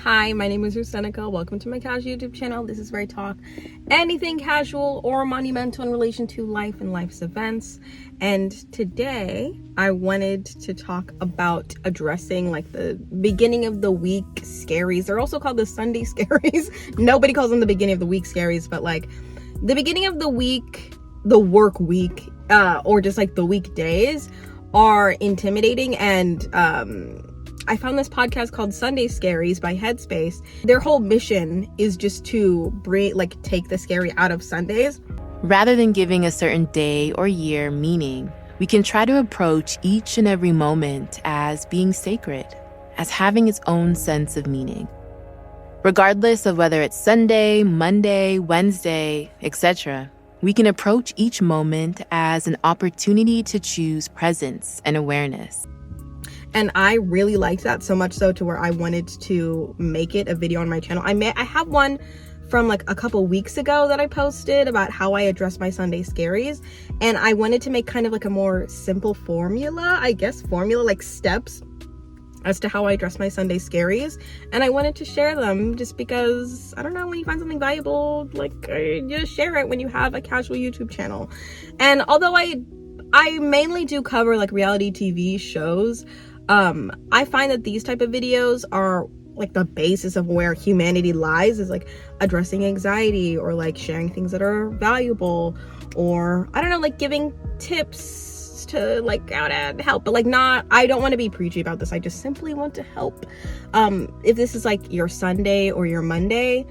Hi, my name is Rusenica. Welcome to my casual YouTube channel. This is where I talk anything casual or monumental in relation to life and life's events. And today I wanted to talk about addressing like the beginning of the week scaries. They're also called the Sunday scaries. Nobody calls them the beginning of the week scaries, but like the beginning of the week, the work week, or just like the weekdays are intimidating. And I found this podcast called Sunday Scaries by Headspace. Their whole mission is just to take the scary out of Sundays. Rather than giving a certain day or year meaning, we can try to approach each and every moment as being sacred, as having its own sense of meaning. Regardless of whether it's Sunday, Monday, Wednesday, etc., we can approach each moment as an opportunity to choose presence and awareness. And I really liked that so much so to where I wanted to make it a video on my channel. I have one from like a couple weeks ago that I posted about how I address my Sunday scaries. And I wanted to make kind of like a more simple formula, like steps as to how I address my Sunday scaries. And I wanted to share them just because, I don't know, when you find something valuable, you just share it when you have a casual YouTube channel. And although I mainly do cover like reality TV shows, I find that these type of videos are like the basis of where humanity lies, is like addressing anxiety or like sharing things that are valuable, or I don't know, like giving tips to like how to help, but like I don't want to be preachy about this. I just simply want to help. If this is like your Sunday or your Monday,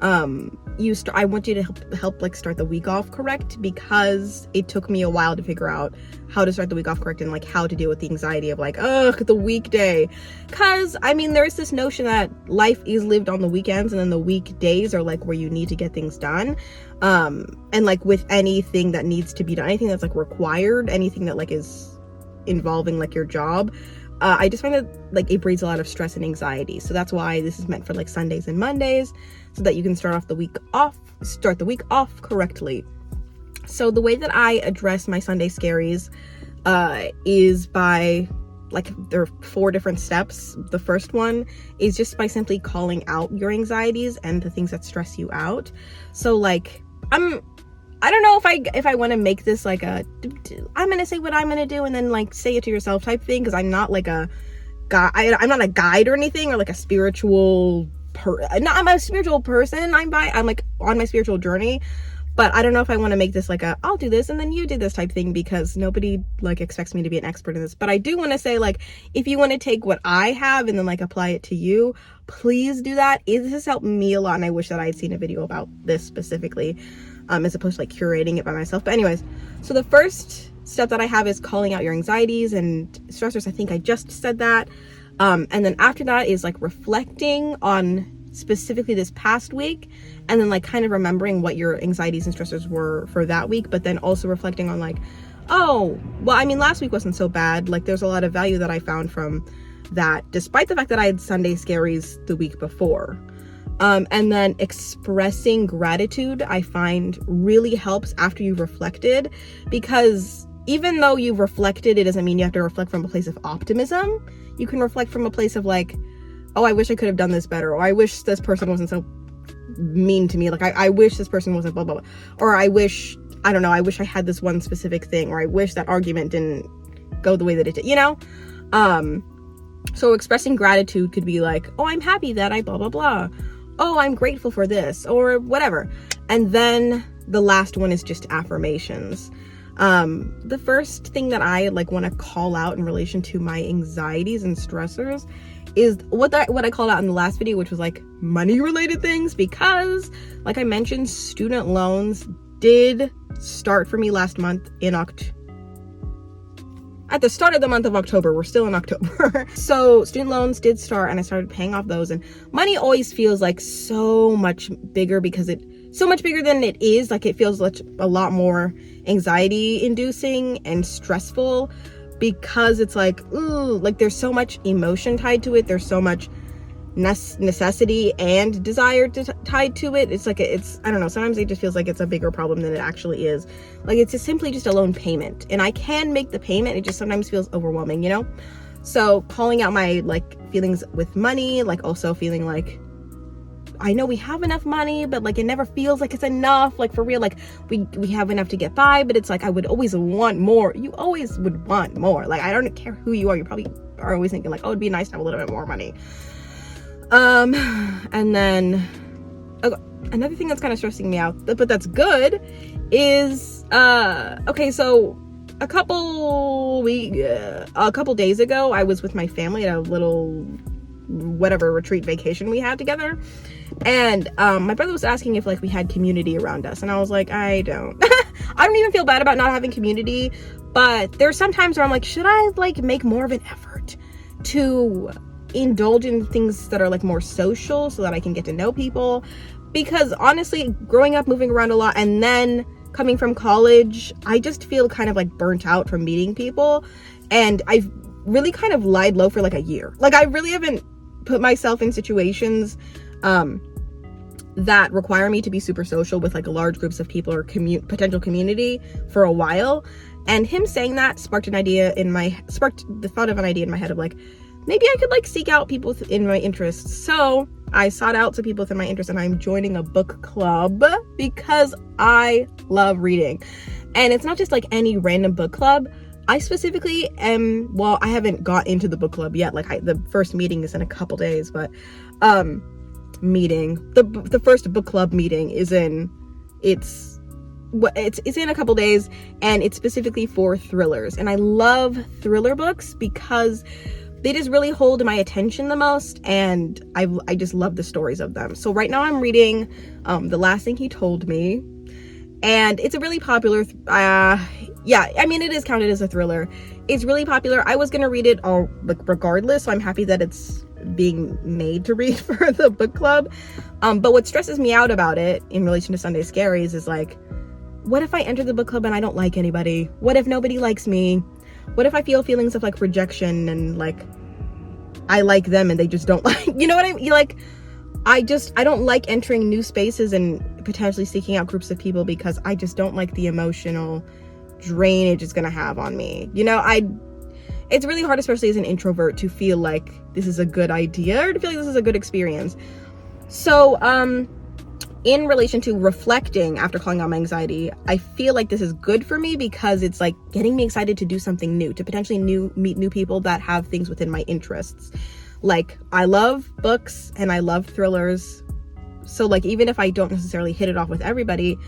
I want you to help like start the week off correct, because it took me a while to figure out how to start the week off correct and like how to deal with the anxiety of like, the weekday. Cause I mean, there's this notion that life is lived on the weekends and then the weekdays are like where you need to get things done. And like with anything that needs to be done, anything that's like required, anything that like is involving like your job, I just find that like it breeds a lot of stress and anxiety. So that's why this is meant for like Sundays and Mondays, so that you can start the week off correctly. So the way that I address my Sunday scaries is by there are 4 different steps. The first one is just by simply calling out your anxieties and the things that stress you out. So like I don't know if I want to make this like I'm going to say what I'm going to do and then like say it to yourself type thing, because I'm not like a guy. I'm not a guide or anything, or like a spiritual I'm a spiritual person. I'm like on my spiritual journey, but I don't know if I want to make this like I'll do this and then you do this type thing, because nobody like expects me to be an expert in this. But I do want to say, like, if you want to take what I have and then like apply it to you, please do that. This has helped me a lot, and I wish that I had seen a video about this specifically, as opposed to like curating it by myself. But anyways, so the first step that I have is calling out your anxieties and stressors. I think I just said that. And then after that is like reflecting on specifically this past week, and then like kind of remembering what your anxieties and stressors were for that week, but then also reflecting on like, last week wasn't so bad. Like there's a lot of value that I found from that, despite the fact that I had Sunday scaries the week before. And then expressing gratitude, I find really helps after you've reflected, because even though you've reflected, it doesn't mean you have to reflect from a place of optimism. You can reflect from a place of like, I wish I could have done this better, or I wish this person wasn't so mean to me. Like, I wish this person wasn't blah, blah, blah. Or I wish I had this one specific thing, or I wish that argument didn't go the way that it did, So expressing gratitude could be like, I'm happy that I blah, blah, blah. I'm grateful for this, or whatever. And then the last one is just affirmations. The first thing that I like want to call out in relation to my anxieties and stressors is what I called out in the last video, which was like money related things, because like I mentioned, student loans did start for me last month at the start of the month of October. We're still in October. So student loans did start, and I started paying off those, and money always feels like so much bigger, because so much bigger than it is. Like it feels a lot more anxiety inducing and stressful, because it's like, like there's so much emotion tied to it. There's so much necessity and desire tied to it. It's like, I don't know, sometimes it just feels like it's a bigger problem than it actually is. Like it's just simply just a loan payment, and I can make the payment. It just sometimes feels overwhelming, So calling out my like feelings with money, like also feeling like I know we have enough money, but like it never feels like it's enough. Like for real, like we have enough to get by, but it's like I would always want more. You always would want more. Like I don't care who you are, you probably are always thinking like, oh, it'd be nice to have a little bit more money. And then another thing that's kind of stressing me out, but that's good, is okay, so a couple days ago I was with my family at a little whatever retreat vacation we had together, and my brother was asking if like we had community around us, and I was like, I don't I don't even feel bad about not having community, but there's some times where I'm like, should I like make more of an effort to indulge in things that are like more social so that I can get to know people? Because honestly, growing up, moving around a lot, and then coming from college, I just feel kind of like burnt out from meeting people, and I've really kind of lied low for like a year. Like I really haven't put myself in situations that require me to be super social with like large groups of people or potential community for a while. And him saying that sparked the thought of an idea in my head of like, maybe I could like seek out people in my interests. So I sought out some people within my interests, and I'm joining a book club because I love reading. And it's not just like any random book club. I specifically am, well, I haven't got into the book club yet. Like the first meeting is in a couple days, but the first book club meeting is in a couple days, and it's specifically for thrillers. And I love thriller books because they just really hold my attention the most, and I just love the stories of them. So right now I'm reading The Last Thing He Told Me, and it's a really popular it is counted as a thriller. It's really popular. I was gonna read it all like regardless, so I'm happy that it's being made to read for the book club. But what stresses me out about it in relation to Sunday Scaries is like, what if I enter the book club and I don't like anybody? What if nobody likes me? What if I feel feelings of like rejection and like I like them and they just don't like, you know what I mean? Like I don't like entering new spaces and potentially seeking out groups of people because I just don't like the emotional drainage it's gonna have on me. You know, it's really hard, especially as an introvert, to feel like this is a good idea or to feel like this is a good experience. So in relation to reflecting after calling out my anxiety, I feel like this is good for me because it's like getting me excited to do something new, to potentially meet new people that have things within my interests. Like I love books and I love thrillers, so like even if I don't necessarily hit it off with everybody,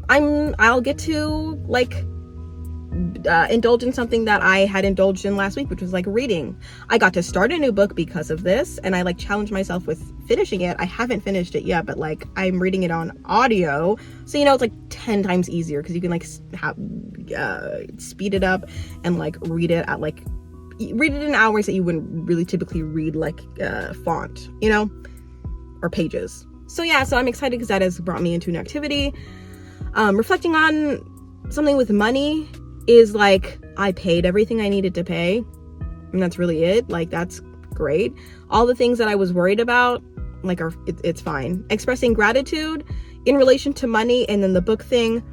I'll get to like indulge in something that I had indulged in last week, which was like reading. I got to start a new book because of this, and I like challenged myself with finishing it. I haven't finished it yet, but like I'm reading it on audio, so you know it's like 10 times easier because you can like speed it up and like read it in hours that you wouldn't really typically read like font, you know, or pages. So yeah, so I'm excited because that has brought me into an activity. Reflecting on something with money is like I paid everything I needed to pay, and that's really it. Like that's great. All the things that I was worried about, like it's fine. Expressing gratitude in relation to money, and then the book thing,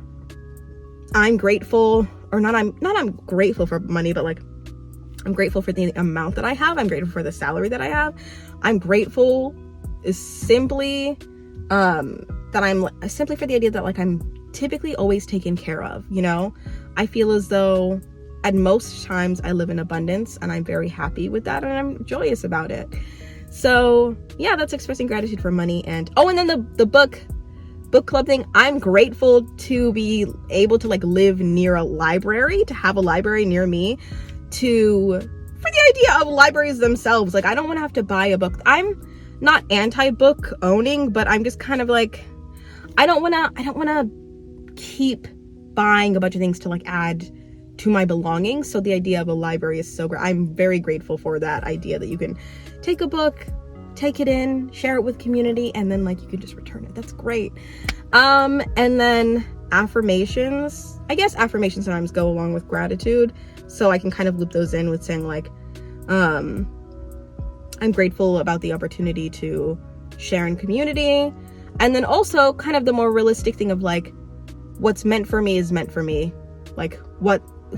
I'm grateful, or not I'm grateful for money, but like I'm grateful for the amount that I have. I'm grateful for the salary that I have. I'm grateful is simply that I'm simply for the idea that like I'm typically always taken care of, you know? I feel as though at most times I live in abundance, and I'm very happy with that, and I'm joyous about it. So yeah, that's expressing gratitude for money. And then the book club thing, I'm grateful to be able to like live near a library, to have a library near me, for the idea of libraries themselves. Like I don't want to have to buy a book. I'm not anti-book owning, but I'm just kind of like, I don't want to keep buying a bunch of things to like add to my belongings. So the idea of a library is so great. I'm very grateful for that idea that you can take a book, take it in, share it with community, and then like you can just return it. That's great. And then affirmations. I guess affirmations sometimes go along with gratitude, so I can kind of loop those in with saying like, I'm grateful about the opportunity to share in community. And then also kind of the more realistic thing of like, what's meant for me is meant for me. Like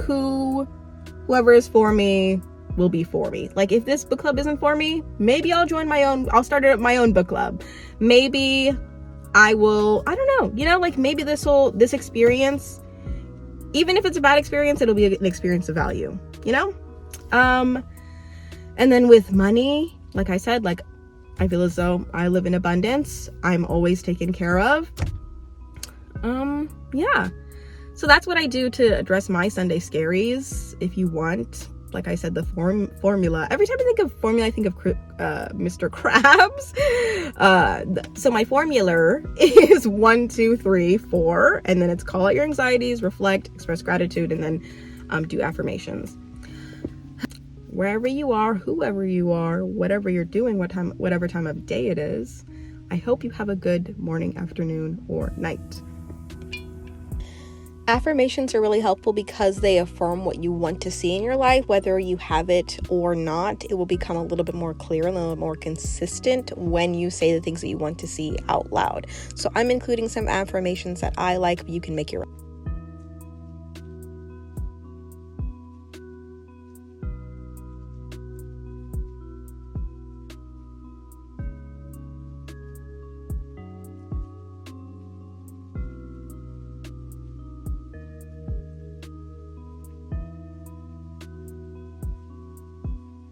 whoever is for me will be for me. Like if this book club isn't for me, maybe I'll start my own book club. Maybe I don't know, like maybe this experience, even if it's a bad experience, it'll be an experience of value, and then with money, like I said, like I feel as though I live in abundance. I'm always taken care of. Yeah. So that's what I do to address my Sunday scaries. If you want, like I said, the formula. Every time I think of formula, I think of Mr. Krabs. So my formula is 1, 2, 3, 4, and then it's call out your anxieties, reflect, express gratitude, and then do affirmations. Wherever you are, whoever you are, whatever you're doing, whatever time of day it is, I hope you have a good morning, afternoon, or night. Affirmations are really helpful because they affirm what you want to see in your life, whether you have it or not. It will become a little bit more clear and a little more consistent when you say the things that you want to see out loud. So I'm including some affirmations that I like, but you can make your own.